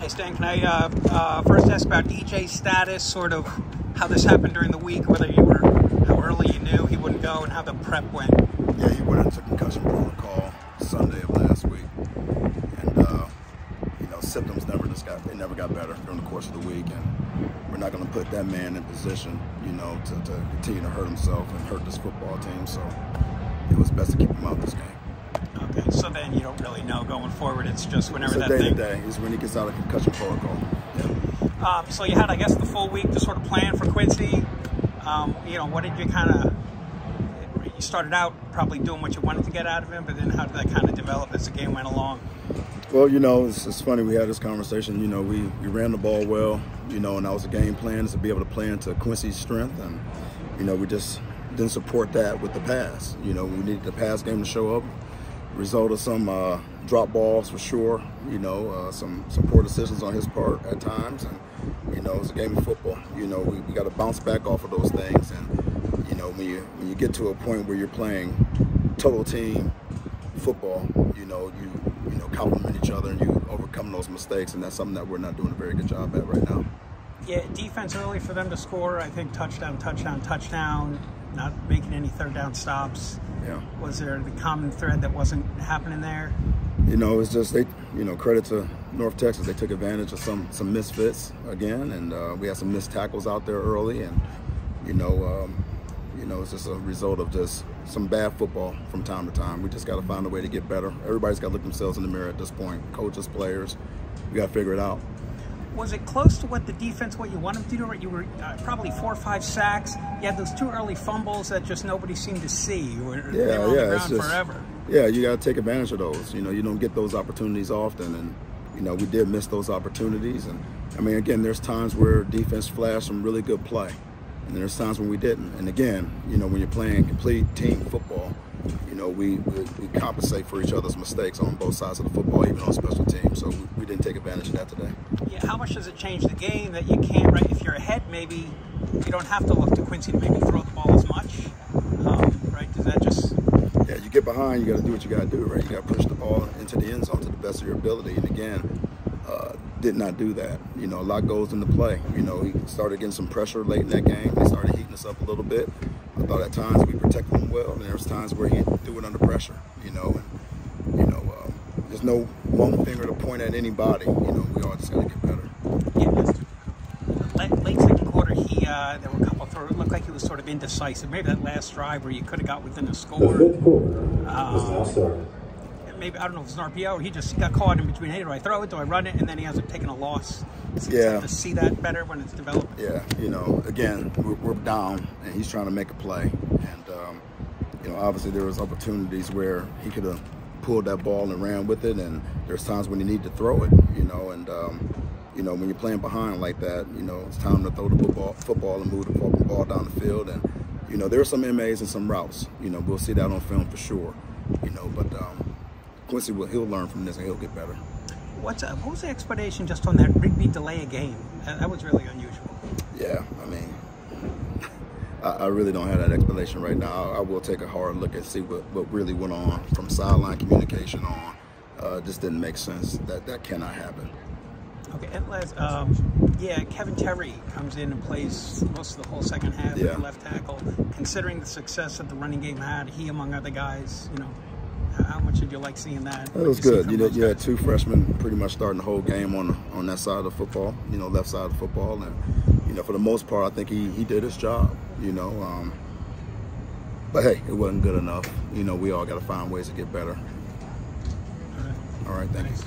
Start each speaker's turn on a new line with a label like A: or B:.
A: Hey Stan, can I first ask about EJ's status, sort of how this happened during the week, how early you knew he wouldn't go, and how the prep went?
B: Yeah, he went into concussion protocol Sunday of last week, and symptoms never got better during the course of the week, and we're not going to put that man in position, to continue to hurt himself and hurt this football team. So it was best to keep him out this game.
A: Okay, so then you don't really know going forward. It's just whenever
B: it's
A: that thing.
B: Day-to-day is when he gets out of concussion protocol. Yeah.
A: So you had, I guess, the full week to sort of plan for Quincy. What did you you started out probably doing what you wanted to get out of him, but then how did that kind of develop as the game went along?
B: Well, it's funny, we had this conversation. We ran the ball well, and that was the game plan, is to be able to play into Quincy's strength, and we just didn't support that with the pass. We needed the pass game to show up. Result of some drop balls for sure, some poor decisions on his part at times, and it's a game of football. We got to bounce back off of those things, and when you get to a point where you're playing total team football, you complement each other and you overcome those mistakes, and that's something that we're not doing a very good job at right now.
A: Yeah, defense early for them to score. I think touchdown, not making any third down stops.
B: Yeah.
A: Was there the common thread that wasn't happening there?
B: It's just credit to North Texas. They took advantage of some misfits again, and we had some missed tackles out there early, and it's just a result of just some bad football from time to time. We just got to find a way to get better. Everybody's got to look themselves in the mirror at this point. Coaches, players, we got to figure it out.
A: Was it close to what you wanted to do? You were probably 4 or 5 sacks. You had those 2 early fumbles that just nobody seemed to see. They were on the ground forever.
B: Yeah, you got to take advantage of those. You don't get those opportunities often, and we did miss those opportunities. And I mean, again, there's times where defense flashed some really good play, and there's times when we didn't. And again, when you're playing complete team football, we compensate for each other's mistakes on both sides of the football, even on special teams. So we didn't take advantage of that today.
A: Yeah, how much does it change the game that you can't, right? If you're ahead, maybe you don't have to look to Quincy to maybe throw the ball as much, right? Does that just...
B: Yeah, you get behind, you got to do what you got to do, right? You got to push the ball into the end zone to the best of your ability. And again, did not do that. A lot goes into play. He started getting some pressure late in that game. He started heating us up a little bit. I thought at times we protected him well, and there was times where he threw it under pressure. There's no one finger to point at anybody. We all just got to get better.
A: Yeah, late second quarter, there were a couple of throws. It looked like he was sort of indecisive. Maybe that last drive where you could have got within a score.
C: The fifth quarter is now started.
A: Maybe, I don't know if it's an RPO or he just got caught in between, hey, do I throw it, do I run it, and then he ends up taking a loss.
B: Yeah.
A: To see that better when it's developed.
B: Yeah, again, we're down, and he's trying to make a play. And, obviously there was opportunities where he could have pulled that ball and ran with it, and there's times when he needed to throw it, and, when you're playing behind like that, it's time to throw the football and move the ball down the field. And, there are some MAs and some routes. We'll see that on film for sure, but Quincy he'll learn from this and he'll get better.
A: What was the explanation just on that Rigby delay a game? That was really unusual.
B: Yeah, I mean, I really don't have that explanation right now. I will take a hard look and see what really went on from sideline communication on. Just didn't make sense. That cannot happen.
A: Okay, and last, Kevin Terry comes in and plays most of the whole second half at left tackle. Considering the success that the running game had, he among other guys, how much did you like seeing that?
B: It was good. You had 2 freshmen pretty much starting the whole game on that side of the football, left side of the football, and for the most part, I think he did his job. But hey, it wasn't good enough. We all got to find ways to get better.
A: All right,
B: thanks.